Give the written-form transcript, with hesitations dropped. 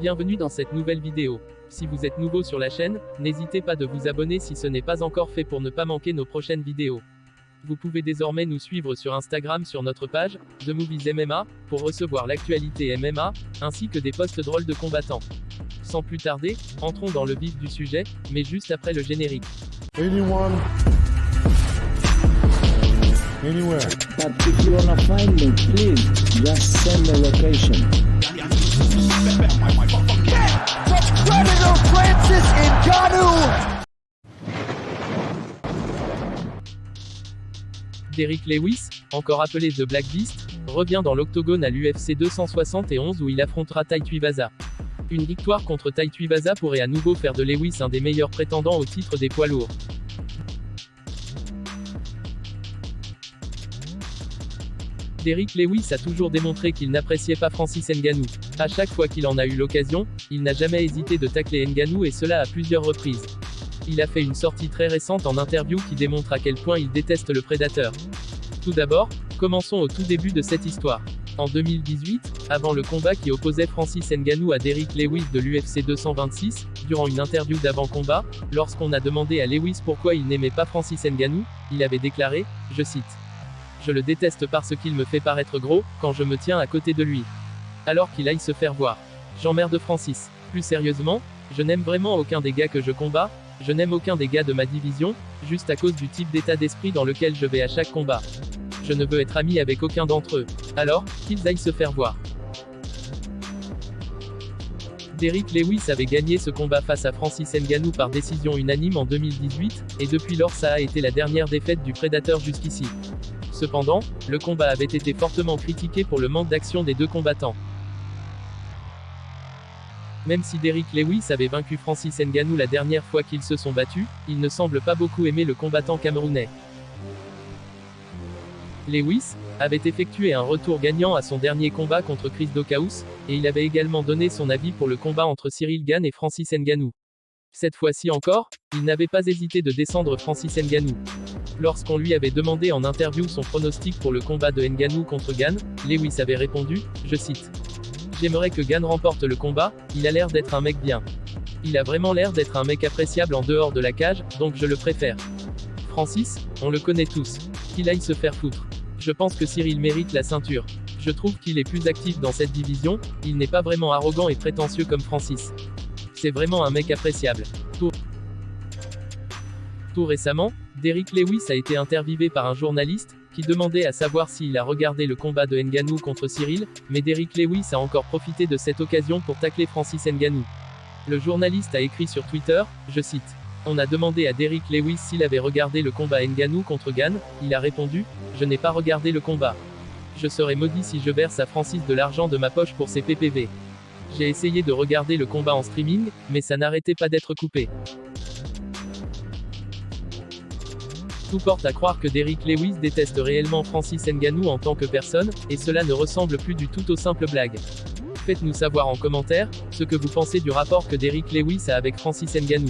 Bienvenue dans cette nouvelle vidéo. Si vous êtes nouveau sur la chaîne, n'hésitez pas de vous abonner si ce n'est pas encore fait pour ne pas manquer nos prochaines vidéos. Vous pouvez désormais nous suivre sur Instagram sur notre page, The Movies MMA, pour recevoir l'actualité MMA, ainsi que des posts drôles de combattants. Sans plus tarder, entrons dans le vif du sujet, mais juste après le générique. Anyone, anywhere. But if you wanna find me, please just send the location. Predator Francis Ngannou. Derrick Lewis, encore appelé The Black Beast, revient dans l'octogone à l'UFC 271 où il affrontera Tai Tuivasa. Une victoire contre Tai Tuivasa pourrait à nouveau faire de Lewis un des meilleurs prétendants au titre des poids lourds. Derrick Lewis a toujours démontré qu'il n'appréciait pas Francis Ngannou. À chaque fois qu'il en a eu l'occasion, il n'a jamais hésité de tacler Ngannou et cela à plusieurs reprises. Il a fait une sortie très récente en interview qui démontre à quel point il déteste le prédateur. Tout d'abord, commençons au tout début de cette histoire. En 2018, avant le combat qui opposait Francis Ngannou à Derrick Lewis de l'UFC 226, durant une interview d'avant-combat, lorsqu'on a demandé à Lewis pourquoi il n'aimait pas Francis Ngannou, il avait déclaré, je cite: « Je le déteste parce qu'il me fait paraître gros, quand je me tiens à côté de lui. Alors qu'il aille se faire voir. J'emmerde Francis. Plus sérieusement, je n'aime vraiment aucun des gars que je combats, je n'aime aucun des gars de ma division, juste à cause du type d'état d'esprit dans lequel je vais à chaque combat. Je ne veux être ami avec aucun d'entre eux. Alors, qu'ils aillent se faire voir. » Derrick Lewis avait gagné ce combat face à Francis Ngannou par décision unanime en 2018, et depuis lors ça a été la dernière défaite du prédateur jusqu'ici. Cependant, le combat avait été fortement critiqué pour le manque d'action des deux combattants. Même si Derrick Lewis avait vaincu Francis Ngannou la dernière fois qu'ils se sont battus, il ne semble pas beaucoup aimer le combattant camerounais. Lewis avait effectué un retour gagnant à son dernier combat contre Chris Daukaus, et il avait également donné son avis pour le combat entre Cyril Gane et Francis Ngannou. Cette fois-ci encore, il n'avait pas hésité de descendre Francis Ngannou. Lorsqu'on lui avait demandé en interview son pronostic pour le combat de Ngannou contre Gane, Lewis avait répondu, je cite: « J'aimerais que Gane remporte le combat, il a l'air d'être un mec bien. Il a vraiment l'air d'être un mec appréciable en dehors de la cage, donc je le préfère. Francis, on le connaît tous. Qu'il aille se faire foutre. Je pense que Cyril mérite la ceinture. Je trouve qu'il est plus actif dans cette division, il n'est pas vraiment arrogant et prétentieux comme Francis. C'est vraiment un mec appréciable. » Tout récemment, Derrick Lewis a été interviewé par un journaliste, qui demandait à savoir s'il a regardé le combat de Ngannou contre Cyril, mais Derrick Lewis a encore profité de cette occasion pour tacler Francis Ngannou. Le journaliste a écrit sur Twitter, je cite: « On a demandé à Derrick Lewis s'il avait regardé le combat Ngannou contre Gane, il a répondu, je n'ai pas regardé le combat. Je serai maudit si je verse à Francis de l'argent de ma poche pour ses PPV. J'ai essayé de regarder le combat en streaming, mais ça n'arrêtait pas d'être coupé. » Tout porte à croire que Derrick Lewis déteste réellement Francis Ngannou en tant que personne, et cela ne ressemble plus du tout aux simples blagues. Faites-nous savoir en commentaire, ce que vous pensez du rapport que Derrick Lewis a avec Francis Ngannou.